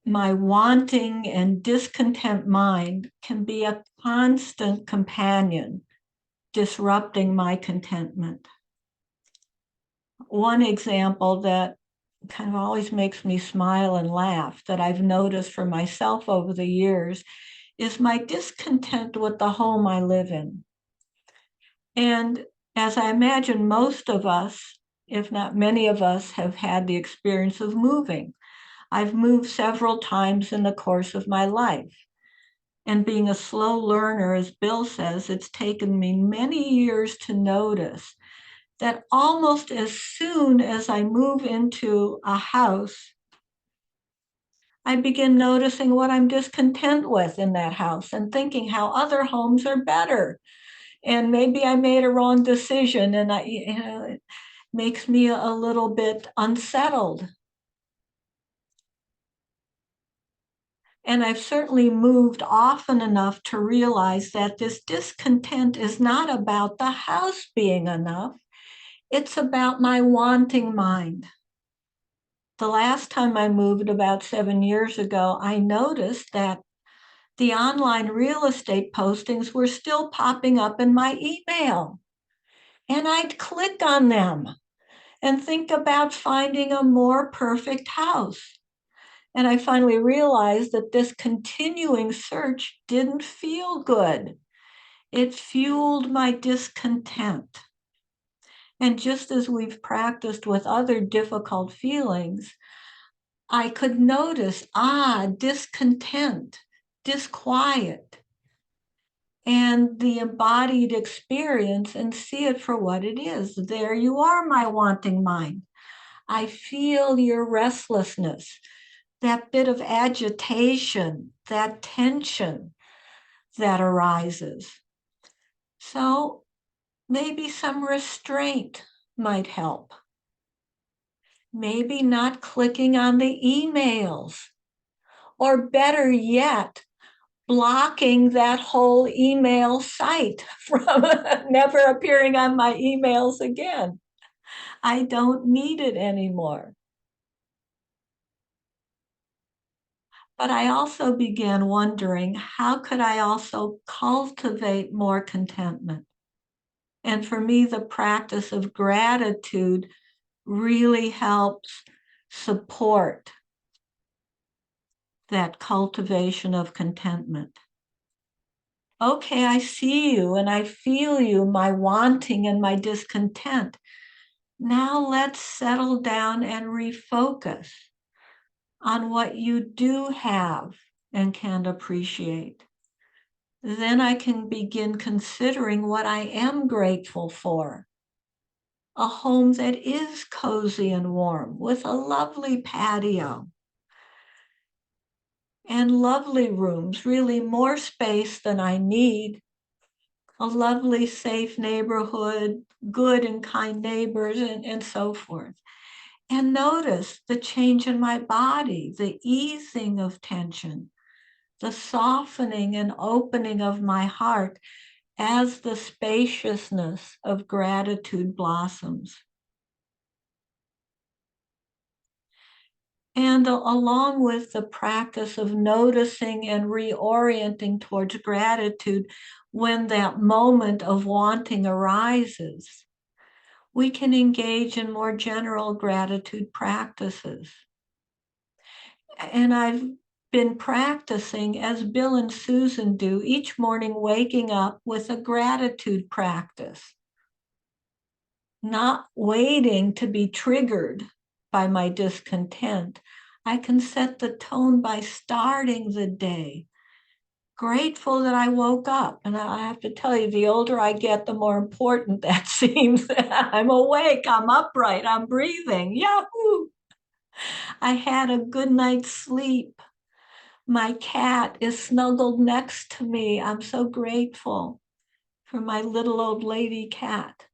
my wanting and discontent mind can be a constant companion, disrupting my contentment. One example that kind of always makes me smile and laugh that I've noticed for myself over the years is my discontent with the home I live in. And as I imagine most of us, if not many of us, have had the experience of moving. I've moved several times in the course of my life. And being a slow learner, as Bill says, it's taken me many years to notice that almost as soon as I move into a house, I begin noticing what I'm discontent with in that house and thinking how other homes are better. And maybe I made a wrong decision, and it makes me a little bit unsettled. And I've certainly moved often enough to realize that this discontent is not about the house being enough. It's about my wanting mind. The last time I moved about 7 years ago, I noticed that the online real estate postings were still popping up in my email. And I'd click on them and think about finding a more perfect house. And I finally realized that this continuing search didn't feel good. It fueled my discontent. And just as we've practiced with other difficult feelings, I could notice, discontent, disquiet, and the embodied experience and see it for what it is. There you are, my wanting mind. I feel your restlessness, that bit of agitation, that tension that arises. So maybe some restraint might help. Maybe not clicking on the emails, or better yet, blocking that whole email site from never appearing on my emails again. I don't need it anymore. But I also began wondering, how could I also cultivate more contentment? And for me, the practice of gratitude really helps support that cultivation of contentment. Okay, I see you and I feel you, my wanting and my discontent. Now let's settle down and refocus on what you do have and can appreciate. Then I can begin considering what I am grateful for. A home that is cozy and warm with a lovely patio and lovely rooms, really more space than I need, a lovely, safe neighborhood, good and kind neighbors, and so forth. And notice the change in my body, the easing of tension, the softening and opening of my heart as the spaciousness of gratitude blossoms. And along with the practice of noticing and reorienting towards gratitude when that moment of wanting arises, we can engage in more general gratitude practices. And I've been practicing, as Bill and Susan do, each morning waking up with a gratitude practice, not waiting to be triggered by my discontent. I can set the tone by starting the day. Grateful that I woke up. And I have to tell you, the older I get, the more important that seems. I'm awake, I'm upright, I'm breathing. Yahoo! I had a good night's sleep. My cat is snuggled next to me. I'm so grateful for my little old lady cat.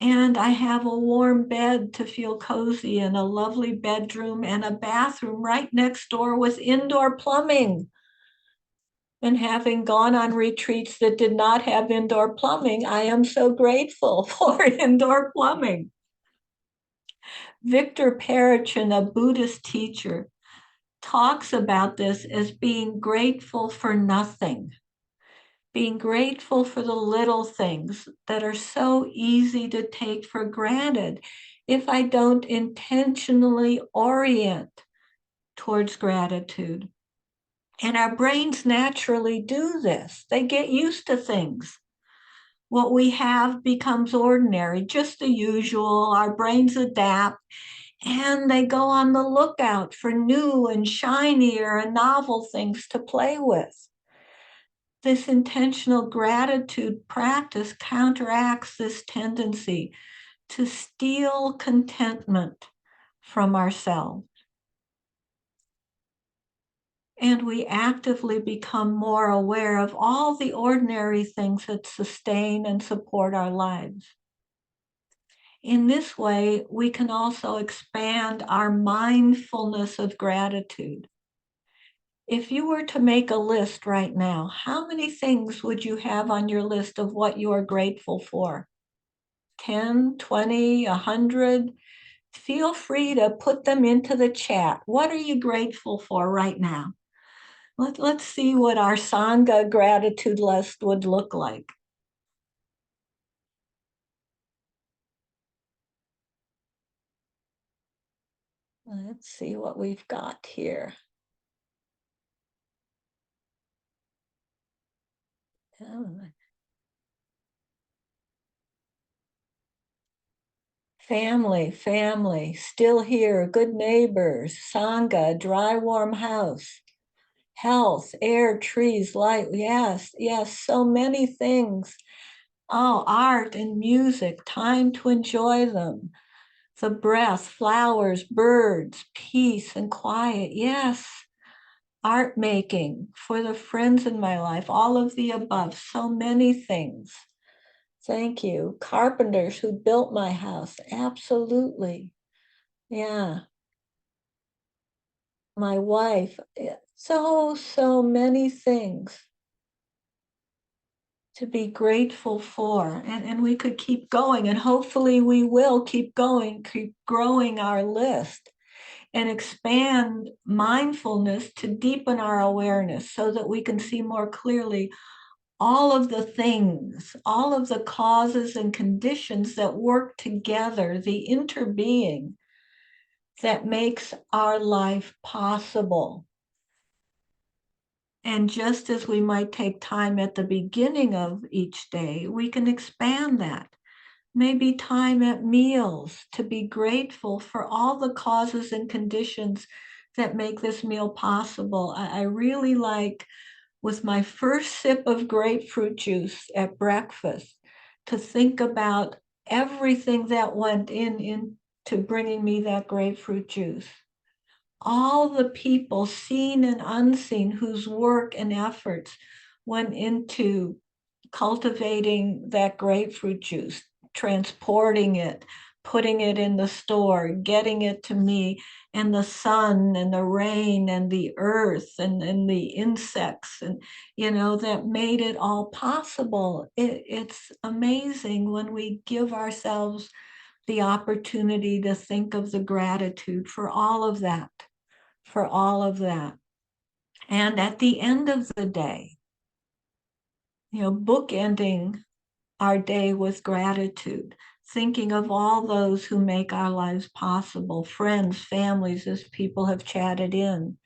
And I have a warm bed to feel cozy and a lovely bedroom and a bathroom right next door with indoor plumbing. And having gone on retreats that did not have indoor plumbing, I am so grateful for indoor plumbing. Victor Perichin, a Buddhist teacher, talks about this as being grateful for nothing, being grateful for the little things that are so easy to take for granted if I don't intentionally orient towards gratitude. And our brains naturally do this. They get used to things. What we have becomes ordinary, just the usual. Our brains adapt and they go on the lookout for new and shinier and novel things to play with. This intentional gratitude practice counteracts this tendency to steal contentment from ourselves. And we actively become more aware of all the ordinary things that sustain and support our lives. In this way, we can also expand our mindfulness of gratitude. If you were to make a list right now, how many things would you have on your list of what you are grateful for? 10, 20, 100? Feel free to put them into the chat. What are you grateful for right now? Let's see what our Sangha gratitude list would look like. Let's see what we've got here. Family, still here, good neighbors, Sangha, dry, warm house, health, air, trees, light. Yes, so many things. Oh, art and music, time to enjoy them. The breath, flowers, birds, peace and quiet. Yes, art making for the friends in my life, all of the above, so many things. Thank you. Carpenters who built my house, absolutely. Yeah. My wife, so many things to be grateful for. And we could keep going, and hopefully we will keep going, keep growing our list and expand mindfulness to deepen our awareness so that we can see more clearly all of the things, all of the causes and conditions that work together, the interbeing that makes our life possible. And just as we might take time at the beginning of each day, we can expand that. Maybe time at meals to be grateful for all the causes and conditions that make this meal possible. I really like, with my first sip of grapefruit juice at breakfast, to think about everything that went into bringing me that grapefruit juice. All the people, seen and unseen, whose work and efforts went into cultivating that grapefruit juice, transporting it, putting it in the store, getting it to me, and the sun and the rain and the earth and the insects, and that made it all possible. It's amazing when we give ourselves the opportunity to think of the gratitude for all of that, for all of that. And at the end of the day, bookending our day with gratitude, thinking of all those who make our lives possible, friends, families, as people have chatted in,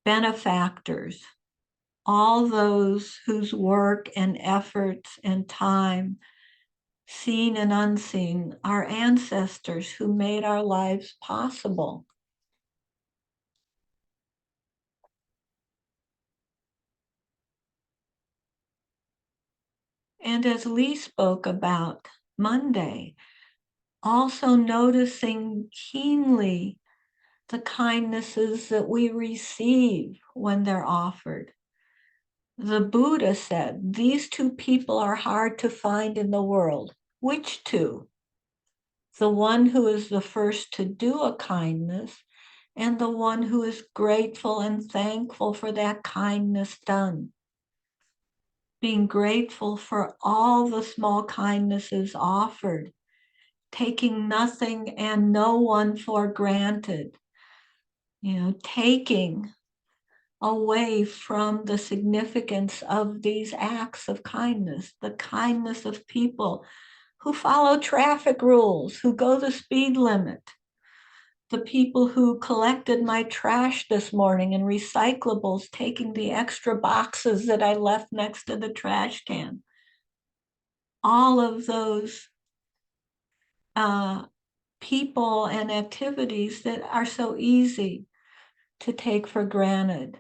benefactors, all those whose work and efforts and time, seen and unseen, our ancestors who made our lives possible. And as Lee spoke about Monday, also noticing keenly the kindnesses that we receive when they're offered. The Buddha said, these two people are hard to find in the world. Which two? The one who is the first to do a kindness, and the one who is grateful and thankful for that kindness done. Being grateful for all the small kindnesses offered, taking nothing and no one for granted. taking away from the significance of these acts of kindness, the kindness of people who follow traffic rules, who go the speed limit, the people who collected my trash this morning and recyclables, taking the extra boxes that I left next to the trash can. All of those people and activities that are so easy to take for granted.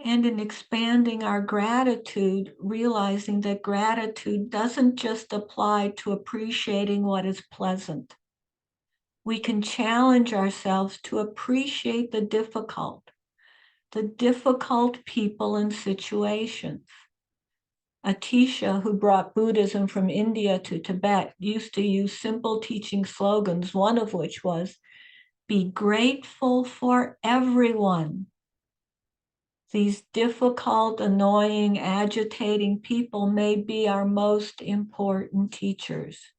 And in expanding our gratitude, realizing that gratitude doesn't just apply to appreciating what is pleasant. We can challenge ourselves to appreciate the difficult people and situations. Atisha, who brought Buddhism from India to Tibet, used to use simple teaching slogans, one of which was, "Be grateful for everyone." These difficult, annoying, agitating people may be our most important teachers.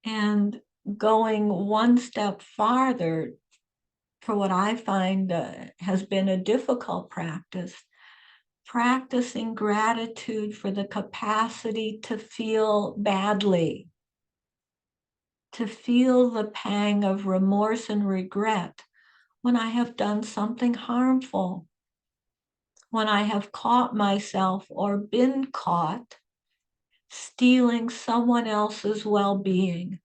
And going one step farther, for what I find has been a difficult practice, practicing gratitude for the capacity to feel badly, to feel the pang of remorse and regret when I have done something harmful, when I have caught myself or been caught stealing someone else's well-being.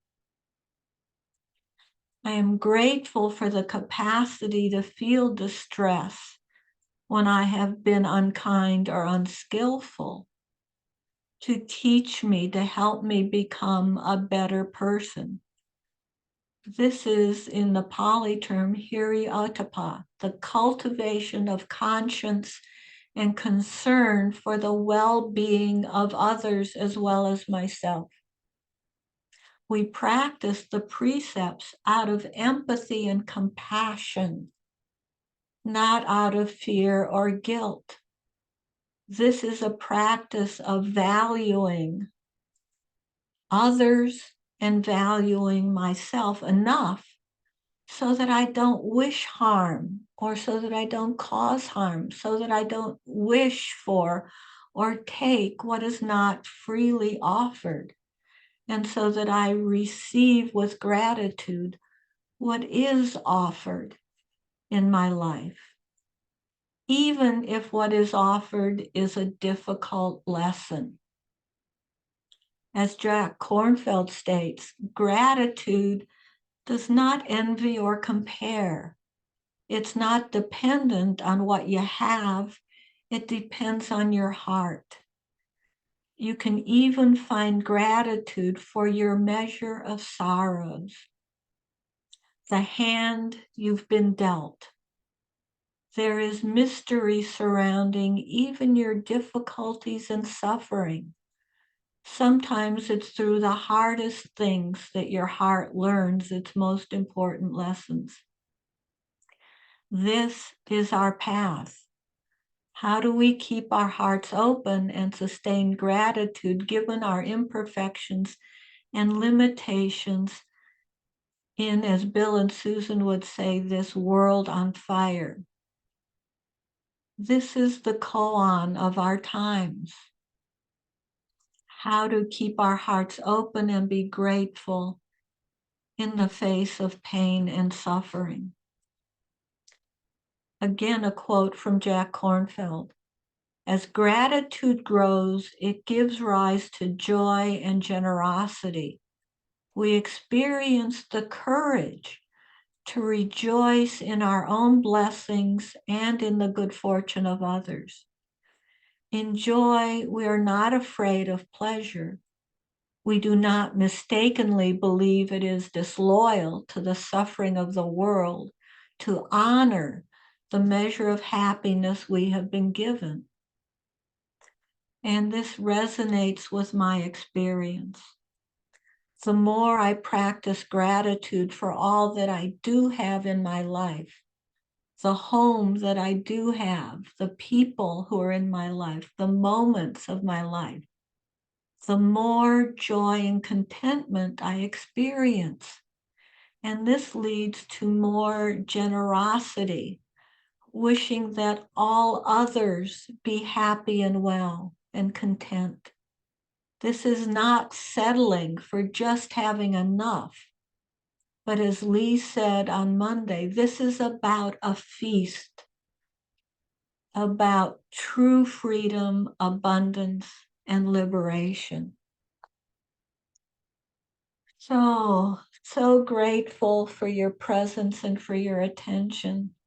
I am grateful for the capacity to feel distress when I have been unkind or unskillful, to teach me, to help me become a better person. This is, in the Pali term, hiri-ottappa, the cultivation of conscience and concern for the well-being of others as well as myself. We practice the precepts out of empathy and compassion, not out of fear or guilt. This is a practice of valuing others and valuing myself enough so that I don't wish harm, or so that I don't cause harm, so that I don't wish for or take what is not freely offered, and so that I receive with gratitude what is offered in my life, even if what is offered is a difficult lesson. As Jack Kornfield states, gratitude does not envy or compare. It's not dependent on what you have. It depends on your heart. You can even find gratitude for your measure of sorrows, the hand you've been dealt. There is mystery surrounding even your difficulties and suffering. Sometimes it's through the hardest things that your heart learns its most important lessons. This is our path. How do we keep our hearts open and sustain gratitude given our imperfections and limitations in, as Bill and Susan would say, this world on fire? This is the koan of our times. How to keep our hearts open and be grateful in the face of pain and suffering. Again, a quote from Jack Kornfield. As gratitude grows, it gives rise to joy and generosity. We experience the courage to rejoice in our own blessings and in the good fortune of others. In joy, we are not afraid of pleasure. We do not mistakenly believe it is disloyal to the suffering of the world to honor the measure of happiness we have been given. And this resonates with my experience. The more I practice gratitude for all that I do have in my life, the home that I do have, the people who are in my life, the moments of my life, the more joy and contentment I experience. And this leads to more generosity, wishing that all others be happy and well and content. This is not settling for just having enough. But as Lee said on Monday, this is about a feast, about true freedom, abundance, and liberation. So grateful for your presence and for your attention.